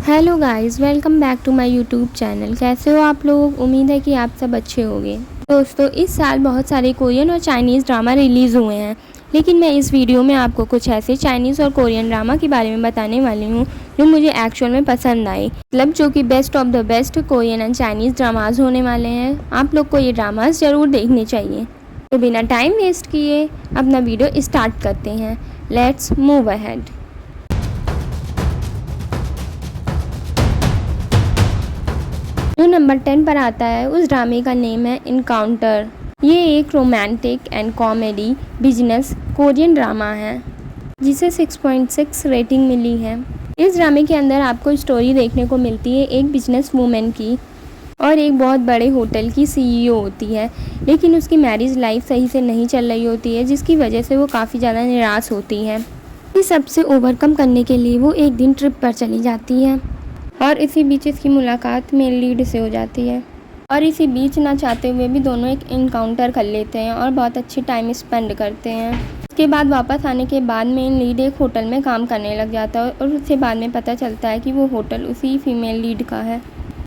Hello guys, welcome back to my YouTube channel. कैसे हो आप लोग? उम्मीद है कि आप सब अच्छे होंगे। दोस्तों, इस साल बहुत सारे कोरियन और चाइनीज़ ड्रामा रिलीज़ हुए हैं, लेकिन मैं इस वीडियो में आपको कुछ ऐसे चाइनीज़ और कोरियन ड्रामा के बारे में बताने वाली हूँ जो मुझे एक्चुअल में पसंद आए, मतलब जो कि best of the best Korean and Chinese dramas होने वाले हैं। आप लोग को ये ड्रामाज ज़रूर देखने चाहिए। तो बिना टाइम वेस्ट किए अपना वीडियो स्टार्ट करते हैं। Let's move ahead. जो नंबर 10 पर आता है उस ड्रामे का नेम है इनकाउंटर। ये एक romantic and comedy business Korean drama है जिसे 6.6 रेटिंग मिली है। इस ड्रामे के अंदर आपको स्टोरी देखने को मिलती है एक बिजनेस वूमेन की और एक बहुत बड़े होटल की सीईओ होती है, लेकिन उसकी मैरिज लाइफ सही से नहीं चल रही होती है, जिसकी वजह से वो काफ़ी ज़्यादा निराश होती है। इस सबसे ओवरकम करने के लिए वो एक दिन ट्रिप पर चली जाती है और इसी बीच इसकी मुलाकात मेन लीड से हो जाती है और इसी बीच ना चाहते हुए भी दोनों एक इनकाउंटर कर लेते हैं और बहुत अच्छी टाइम स्पेंड करते हैं। उसके बाद वापस आने के बाद मेन लीड एक होटल में काम करने लग जाता है और उससे बाद में पता चलता है कि वो होटल उसी फीमेल लीड का है।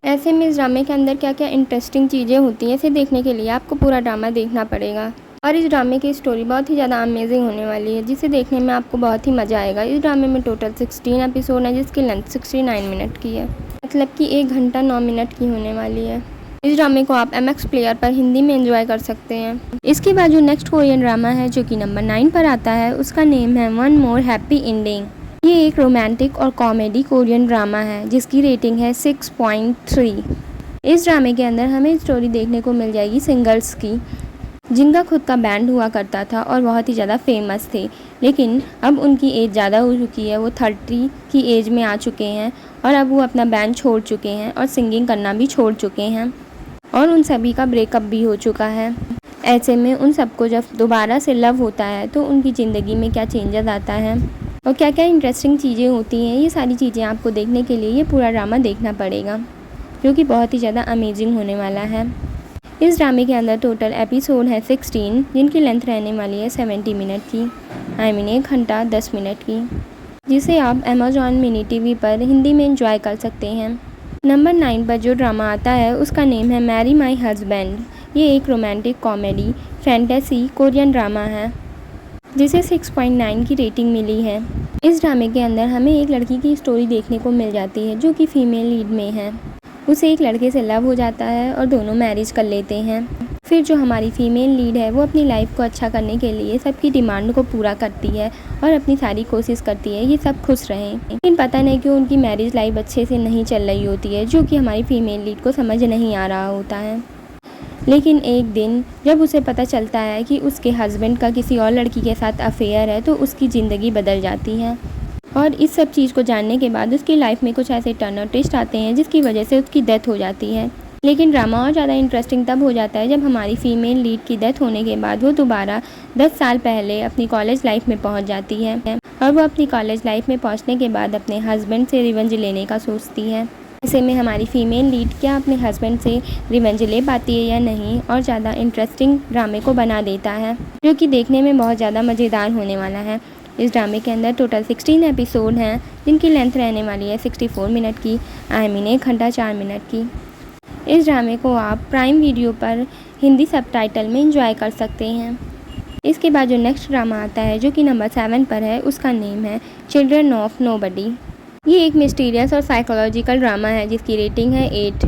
ऐसे में इस ड्रामे के अंदर क्या क्या इंटरेस्टिंग चीज़ें होती हैं, इसे देखने के लिए आपको पूरा ड्रामा देखना पड़ेगा। और इस ड्रामे की स्टोरी बहुत ही ज़्यादा अमेजिंग होने वाली है, जिसे देखने में आपको बहुत ही मज़ा आएगा। इस ड्रामे में टोटल 16 एपिसोड है, जिसकी लेंथ 69 मिनट की है, मतलब कि 1 घंटा 9 मिनट की होने वाली है। इस ड्रामे को आप MX प्लेयर पर हिंदी में एंजॉय कर सकते हैं। इसके बाद जो नेक्स्ट कोरियन ड्रामा है जो कि नंबर 9 पर आता है, उसका नेम है वन मोर हैप्पी एंडिंग। ये एक रोमांटिक और कॉमेडी कोरियन ड्रामा है जिसकी रेटिंग है 6.3। इस ड्रामे के अंदर हमें स्टोरी देखने को मिल जाएगी सिंगर्स की, जिनका खुद का बैंड हुआ करता था और बहुत ही ज़्यादा फेमस थे, लेकिन अब उनकी एज ज़्यादा हो चुकी है, वो 30 की एज में आ चुके हैं और अब वो अपना बैंड छोड़ चुके हैं और सिंगिंग करना भी छोड़ चुके हैं और उन सभी का ब्रेकअप भी हो चुका है। ऐसे में उन सबको जब दोबारा से लव होता है तो उनकी ज़िंदगी में क्या चेंजेस आता है और क्या क्या इंटरेस्टिंग चीज़ें होती हैं, ये सारी चीज़ें आपको देखने के लिए ये पूरा ड्रामा देखना पड़ेगा, जो कि बहुत ही ज़्यादा अमेजिंग होने वाला है। इस ड्रामे के अंदर टोटल एपिसोड है 16, जिनकी लेंथ रहने वाली है 70 मिनट की, 1 घंटा 10 मिनट की, जिसे आप अमेजॉन मिनी टीवी पर हिंदी में एंजॉय कर सकते हैं। नंबर 9 पर जो ड्रामा आता है उसका नेम है मैरी माई हस्बैंड। ये एक romantic comedy fantasy Korean drama है जिसे 6.9 की रेटिंग मिली है। इस ड्रामे के अंदर हमें एक लड़की की स्टोरी देखने को मिल जाती है जो कि फीमेल लीड में है। उसे एक लड़के से लव हो जाता है और दोनों मैरिज कर लेते हैं। फिर जो हमारी फीमेल लीड है वो अपनी लाइफ को अच्छा करने के लिए सबकी डिमांड को पूरा करती है और अपनी सारी कोशिश करती है ये सब खुश रहें, लेकिन पता नहीं क्यों उनकी मैरिज लाइफ अच्छे से नहीं चल रही होती है, जो कि हमारी फीमेल लीड को समझ नहीं आ रहा होता है। लेकिन एक दिन जब उसे पता चलता है कि उसके हस्बैंड का किसी और लड़की के साथ अफेयर है तो उसकी ज़िंदगी बदल जाती है और इस सब चीज़ को जानने के बाद उसकी लाइफ में कुछ ऐसे टर्न और ट्विस्ट आते हैं जिसकी वजह से उसकी डेथ हो जाती है। लेकिन ड्रामा और ज़्यादा इंटरेस्टिंग तब हो जाता है जब हमारी फीमेल लीड की डेथ होने के बाद वो दोबारा 10 साल पहले अपनी कॉलेज लाइफ में पहुंच जाती है और वो अपनी कॉलेज लाइफ में पहुंचने के बाद अपने हस्बैंड से रिवेंज लेने का सोचती है। ऐसे में हमारी फीमेल लीड क्या अपने हस्बैंड से रिवेंज ले पाती है या नहीं, और ज़्यादा इंटरेस्टिंग ड्रामे को बना देता है, जो कि देखने में बहुत ज़्यादा मज़ेदार होने वाला है। इस ड्रामे के अंदर टोटल 16 एपिसोड हैं, जिनकी लेंथ रहने वाली है 64 मिनट की, 1 घंटा 4 मिनट की। इस ड्रामे को आप प्राइम वीडियो पर हिंदी सबटाइटल में एंजॉय कर सकते हैं। इसके बाद जो नेक्स्ट ड्रामा आता है जो कि नंबर 7 पर है, उसका नेम है चिल्ड्रन ऑफ नोबडी। ये एक मिस्टीरियस और साइकोलॉजिकल ड्रामा है जिसकी रेटिंग है 8।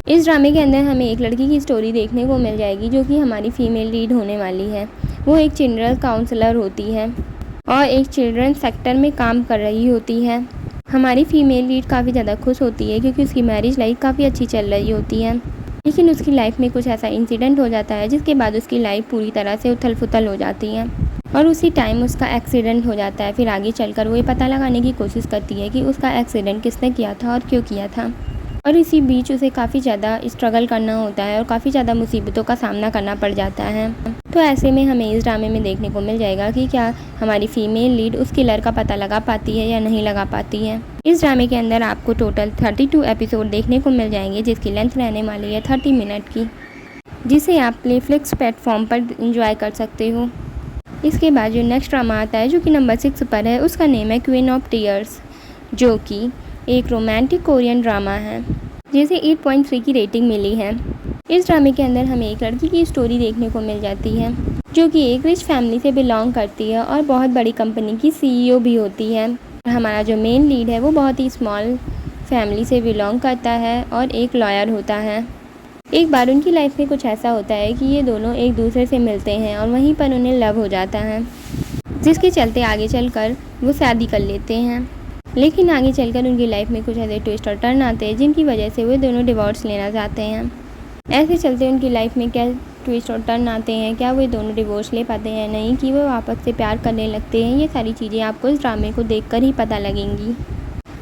इस ड्रामे के अंदर हमें एक लड़की की स्टोरी देखने को मिल जाएगी जो कि हमारी फीमेल लीड होने वाली है। वो एक चिल्ड्रन काउंसलर होती है और एक चिल्ड्रन सेक्टर में काम कर रही होती है। हमारी फीमेल लीड काफ़ी ज़्यादा खुश होती है क्योंकि उसकी मैरिज लाइफ काफ़ी अच्छी चल रही होती है, लेकिन उसकी लाइफ में कुछ ऐसा इंसिडेंट हो जाता है जिसके बाद उसकी लाइफ पूरी तरह से उथल पुथल हो जाती है और उसी टाइम उसका एक्सीडेंट हो जाता है। फिर आगे चलकर वो ये पता लगाने की कोशिश करती है कि उसका एक्सीडेंट किसने किया था और क्यों किया था, और इसी बीच उसे काफ़ी ज़्यादा स्ट्रगल करना होता है और काफ़ी ज़्यादा मुसीबतों का सामना करना पड़ जाता है। तो ऐसे में हमें इस ड्रामे में देखने को मिल जाएगा कि क्या हमारी फीमेल लीड उस किलर का पता लगा पाती है या नहीं लगा पाती है। इस ड्रामे के अंदर आपको टोटल 32 एपिसोड देखने को मिल जाएंगे, जिसकी लेंथ रहने वाली है 30 मिनट की, जिसे आप प्लेफ्लिक्स प्लेटफॉर्म पर इंजॉय कर सकते हो। इसके बाद जो नेक्स्ट ड्रामा आता है जो कि नंबर 6 पर है, उसका नेम है क्वीन ऑफ टीयर्स, जो कि एक रोमांटिक कोरियन ड्रामा है जिसे 8.3 की रेटिंग मिली है। इस ड्रामे के अंदर हमें एक लड़की की स्टोरी देखने को मिल जाती है जो कि एक रिच फैमिली से बिलोंग करती है और बहुत बड़ी कंपनी की CEO भी होती है। हमारा जो मेन लीड है वो बहुत ही स्मॉल फैमिली से बिलोंग करता है और एक लॉयर होता है। एक बार उनकी लाइफ में कुछ ऐसा होता है कि ये दोनों एक दूसरे से मिलते हैं और वहीं पर उन्हें लव हो जाता है, जिसके चलते आगे चलकर वो शादी कर लेते हैं। लेकिन आगे चलकर उनकी लाइफ में कुछ ऐसे ट्विस्ट और टर्न आते हैं जिनकी वजह से वो दोनों डिवोर्स लेना चाहते हैं। ऐसे चलते उनकी लाइफ में क्या ट्विस्ट और टर्न आते हैं, क्या वो दोनों डिवोर्स ले पाते हैं या नहीं, कि वो आपस से प्यार करने लगते हैं, ये सारी चीज़ें आपको इस ड्रामे को देखकर ही पता लगेंगी।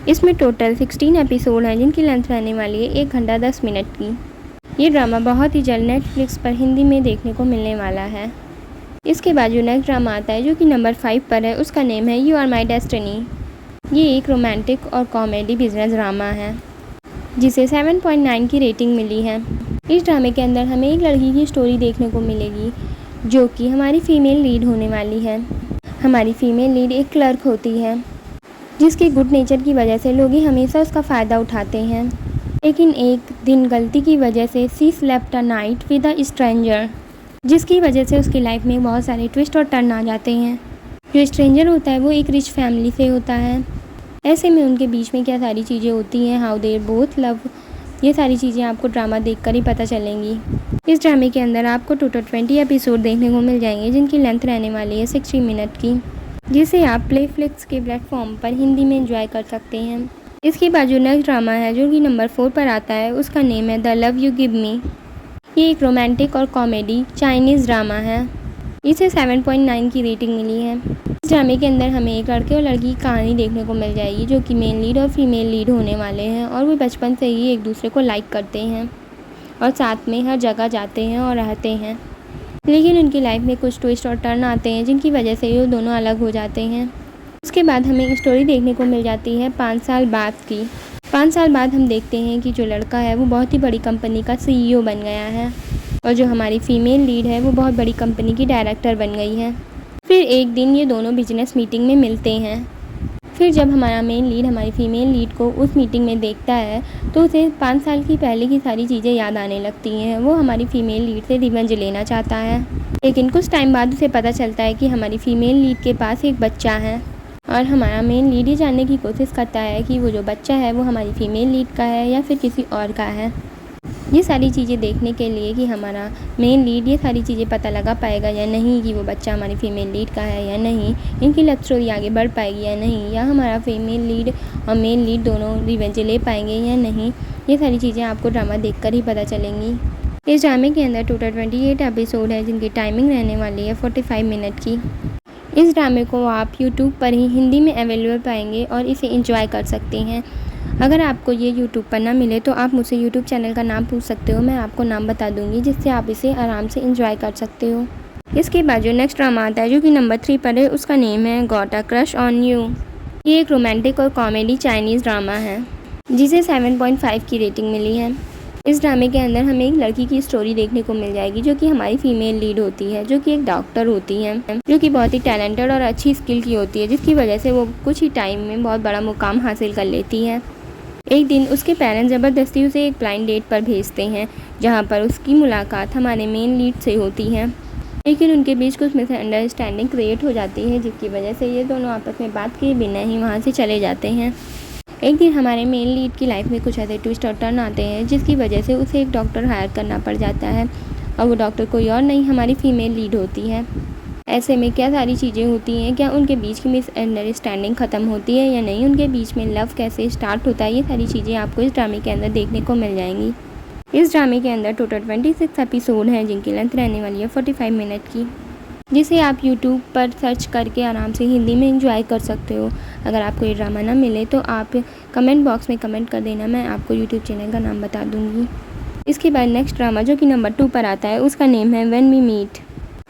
इसमें टोटल 16 एपिसोड हैं जिनकी लेंथ रहने वाली है 1 घंटा 10 मिनट की। ये ड्रामा बहुत ही जल्द नेटफ्लिक्स पर हिंदी में देखने को मिलने वाला है। इसके बाद जो नेक्स्ट ड्रामा आता है जो कि नंबर 5 पर है, उसका नेम है यू आर माई डेस्टिनी। ये एक रोमांटिक और कॉमेडी बिजनेस ड्रामा है जिसे 7.9 की रेटिंग मिली है। इस ड्रामे के अंदर हमें एक लड़की की स्टोरी देखने को मिलेगी जो कि हमारी फ़ीमेल लीड होने वाली है। हमारी फ़ीमेल लीड एक क्लर्क होती है जिसके गुड नेचर की वजह से लोग ही हमेशा उसका फ़ायदा उठाते हैं। लेकिन एक दिन गलती की वजह से she slept a night with a stranger, जिसकी वजह से उसकी लाइफ में बहुत सारे ट्विस्ट और टर्न आ जाते हैं। जो स्ट्रेंजर होता है वो एक रिच फैमिली से होता है। ऐसे में उनके बीच में क्या सारी चीज़ें होती हैं, हाउ देयर बोथ लव, ये सारी चीज़ें आपको ड्रामा देखकर ही पता चलेंगी। इस ड्रामे के अंदर आपको टोटल 20 एपिसोड देखने को मिल जाएंगे जिनकी लेंथ रहने वाली है 60 मिनट की, जिसे आप प्लेफ्लिक्स के प्लेटफॉर्म पर हिंदी में एंजॉय कर सकते हैं। इसके बाद जो नेक्स्ट ड्रामा है जो कि नंबर 4 पर आता है, उसका नेम है the love you give me. ये एक रोमांटिक और कॉमेडी चाइनीज़ ड्रामा है। इसे 7.9 की रेटिंग मिली है। इस ड्रामे के अंदर हमें एक लड़के और लड़की की कहानी देखने को मिल जाएगी जो कि मेन लीड और फीमेल लीड होने वाले हैं और वो बचपन से ही एक दूसरे को लाइक करते हैं और साथ में हर जगह जाते हैं और रहते हैं। लेकिन उनकी लाइफ में कुछ ट्विस्ट और टर्न आते हैं जिनकी वजह से ये दोनों अलग हो जाते हैं। उसके बाद हमें एक स्टोरी देखने को मिल जाती है 5 साल बाद की। 5 साल बाद हम देखते हैं कि जो लड़का है वो बहुत ही बड़ी कंपनी का CEO बन गया है और जो हमारी फ़ीमेल लीड है वो बहुत बड़ी कंपनी की डायरेक्टर बन गई है। फिर एक दिन ये दोनों बिजनेस मीटिंग में मिलते हैं। फिर जब हमारा मेन लीड हमारी फ़ीमेल लीड को उस मीटिंग में देखता है तो उसे 5 साल की पहले की सारी चीज़ें याद आने लगती हैं। वो हमारी फ़ीमेल लीड से रिवेंज लेना चाहता है, लेकिन कुछ टाइम बाद उसे पता चलता है कि हमारी फ़ीमेल लीड के पास एक बच्चा है और हमारा मेन लीड ये जानने की कोशिश करता है कि वो जो बच्चा है वो हमारी फ़ीमेल लीड का है या फिर किसी और का है। ये सारी चीज़ें देखने के लिए कि हमारा मेन लीड ये सारी चीज़ें पता लगा पाएगा या नहीं कि वो बच्चा हमारी फ़ीमेल लीड का है या नहीं, इनकी लव स्टोरी आगे बढ़ पाएगी या नहीं, या हमारा फीमेल लीड और मेन लीड दोनों रिवेंज ले पाएंगे या नहीं, ये सारी चीज़ें आपको ड्रामा देखकर ही पता चलेंगी। इस ड्रामे के अंदर टोटल 28 एपिसोड है जिनकी टाइमिंग रहने वाली है 45 मिनट की। इस ड्रामे को आप यूट्यूब पर ही हिंदी में अवेलेबल पाएंगे और इसे एंजॉय कर सकते हैं। अगर आपको ये यूट्यूब पर ना मिले तो आप मुझसे यूट्यूब चैनल का नाम पूछ सकते हो, मैं आपको नाम बता दूंगी जिससे आप इसे आराम से एंजॉय कर सकते हो। इसके बाद जो नेक्स्ट ड्रामा आता है जो कि नंबर 3 पर है, उसका नेम है got a crush on you. ये एक रोमांटिक और कॉमेडी चाइनीज़ ड्रामा है जिसे 7.5 की रेटिंग मिली है। इस ड्रामे के अंदर हमें एक लड़की की स्टोरी देखने को मिल जाएगी जो कि हमारी फीमेल लीड होती है, जो कि एक डॉक्टर होती है, जो कि बहुत ही टैलेंटेड और अच्छी स्किल की होती है, जिसकी वजह से वो कुछ ही टाइम में बहुत बड़ा मुकाम हासिल कर लेती है। एक दिन उसके पेरेंट्स ज़बरदस्ती उसे एक ब्लाइंड डेट पर भेजते हैं जहाँ पर उसकी मुलाकात हमारे मेन लीड से होती है, लेकिन उनके बीच कुछ मिसअंडरस्टैंडिंग क्रिएट हो जाती है जिसकी वजह से ये दोनों आपस में बात किए बिना ही वहाँ से चले जाते हैं। एक दिन हमारे मेन लीड की लाइफ में कुछ ऐसे ट्विस्ट और टर्न आते हैं जिसकी वजह से उसे एक डॉक्टर हायर करना पड़ जाता है और वो डॉक्टर कोई और नहीं हमारी फीमेल लीड होती है। ऐसे में क्या सारी चीज़ें होती हैं, क्या उनके बीच की मिसअंडरस्टैंडिंग ख़त्म होती है या नहीं, उनके बीच में लव कैसे स्टार्ट होता है, ये सारी चीज़ें आपको इस ड्रामे के अंदर देखने को मिल जाएंगी। इस ड्रामे के अंदर टोटल 26 एपिसोड हैं जिनकी लेंथ रहने वाली है 45 मिनट की, जिसे आप यूट्यूब पर सर्च करके आराम से हिंदी में एंजॉय कर सकते हो। अगर आपको ये ड्रामा ना मिले तो आप कमेंट बॉक्स में कमेंट कर देना, मैं आपको यूट्यूब चैनल का नाम बता दूँगी। इसके बाद नेक्स्ट ड्रामा जो कि नंबर 2 पर आता है, उसका नेम है व्हेन वी मीट।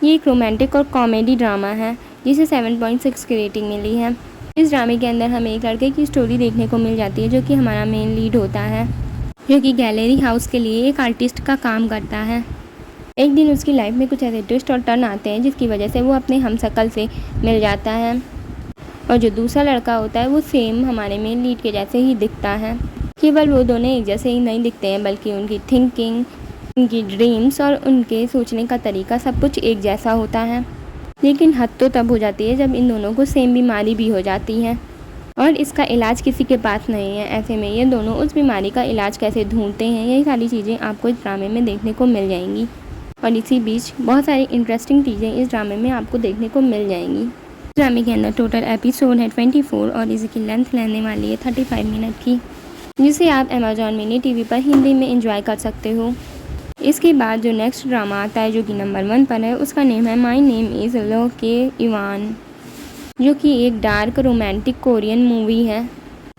ये एक रोमांटिक और कॉमेडी ड्रामा है जिसे 7.6 की रेटिंग मिली है। इस ड्रामे के अंदर हमें एक लड़के की स्टोरी देखने को मिल जाती है जो कि हमारा मेन लीड होता है, जो कि गैलरी हाउस के लिए एक आर्टिस्ट का काम करता है। एक दिन उसकी लाइफ में कुछ ऐसे ट्विस्ट और टर्न आते हैं जिसकी वजह से वो अपने हमशक्ल से मिल जाता है। और जो दूसरा लड़का होता है वो सेम हमारे मेन लीड के जैसे ही दिखता है। केवल वो दोनों एक जैसे ही नहीं दिखते हैं, बल्कि उनकी थिंकिंग, उनकी ड्रीम्स और उनके सोचने का तरीका सब कुछ एक जैसा होता है। लेकिन हद तो तब हो जाती है जब इन दोनों को सेम बीमारी भी हो जाती है और इसका इलाज किसी के पास नहीं है। ऐसे में ये दोनों उस बीमारी का इलाज कैसे ढूंढते हैं, यही सारी चीज़ें आपको इस ड्रामे में देखने को मिल जाएंगी। और इसी बीच बहुत सारी इंटरेस्टिंग चीज़ें इस ड्रामे में आपको देखने को मिल जाएंगी। इस ड्रामे के अंदर टोटल एपिसोड है 24 और इसकी लेंथ रहने वाली है 35 मिनट की, जिसे आप अमेजॉन मिनी टीवी पर हिंदी में एंजॉय कर सकते हो। इसके बाद जो नेक्स्ट ड्रामा आता है जो कि नंबर 1 पर है, उसका नेम है माई नेम इज़ लो के इवान, जो कि एक डार्क रोमांटिक कोरियन मूवी है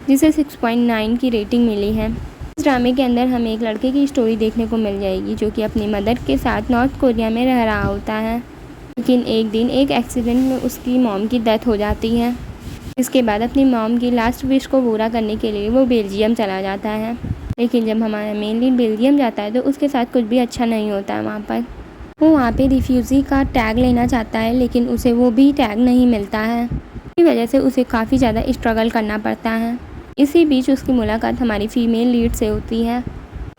जिसे 6.9 की रेटिंग मिली है। इस ड्रामे के अंदर हमें एक लड़के की स्टोरी देखने को मिल जाएगी जो कि अपनी मदर के साथ नॉर्थ कोरिया में रह रहा होता है, लेकिन एक दिन एक एक्सीडेंट में उसकी मॉम की डेथ हो जाती है। इसके बाद अपनी मॉम की लास्ट विश को पूरा करने के लिए वो बेल्जियम चला जाता है, लेकिन जब हमारा मेन लीड बेल्जियम जाता है तो उसके साथ कुछ भी अच्छा नहीं होता है। वहाँ पर वो वहाँ पे रिफ्यूज़ी का टैग लेना चाहता है, लेकिन उसे वो भी टैग नहीं मिलता है। इसी वजह से उसे काफ़ी ज़्यादा स्ट्रगल करना पड़ता है। इसी बीच उसकी मुलाकात हमारी फीमेल लीड से होती है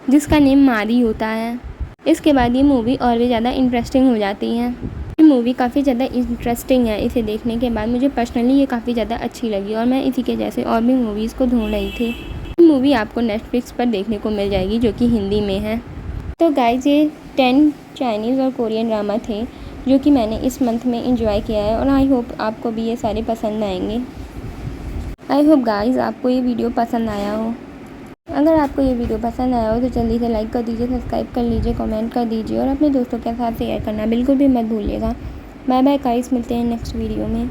जिसका नेम मारी होता है। इसके बाद ये मूवी और भी ज़्यादा इंटरेस्टिंग हो जाती है। ये मूवी काफ़ी ज़्यादा इंटरेस्टिंग है। इसे देखने के बाद मुझे पर्सनली ये काफ़ी ज़्यादा अच्छी लगी और मैं इसी के जैसे और भी मूवीज़ को ढूंढ रही थी। ये मूवी आपको नेटफ्लिक्स पर देखने को मिल जाएगी जो कि हिंदी में है। तो गाइज ये 10 चाइनीज़ और कोरियन ड्रामा थे जो कि मैंने इस मंथ में एंजॉय किया है और आई होप आपको भी ये सारे पसंद आएंगे। आई होप गाइज आपको ये वीडियो पसंद आया हो। अगर आपको ये वीडियो पसंद आया हो तो जल्दी से लाइक कर दीजिए, सब्सक्राइब कर लीजिए, कमेंट कर दीजिए और अपने दोस्तों के साथ शेयर करना बिल्कुल भी मत भूलिएगा। बाय बाय गाइज, मिलते हैं नेक्स्ट वीडियो में।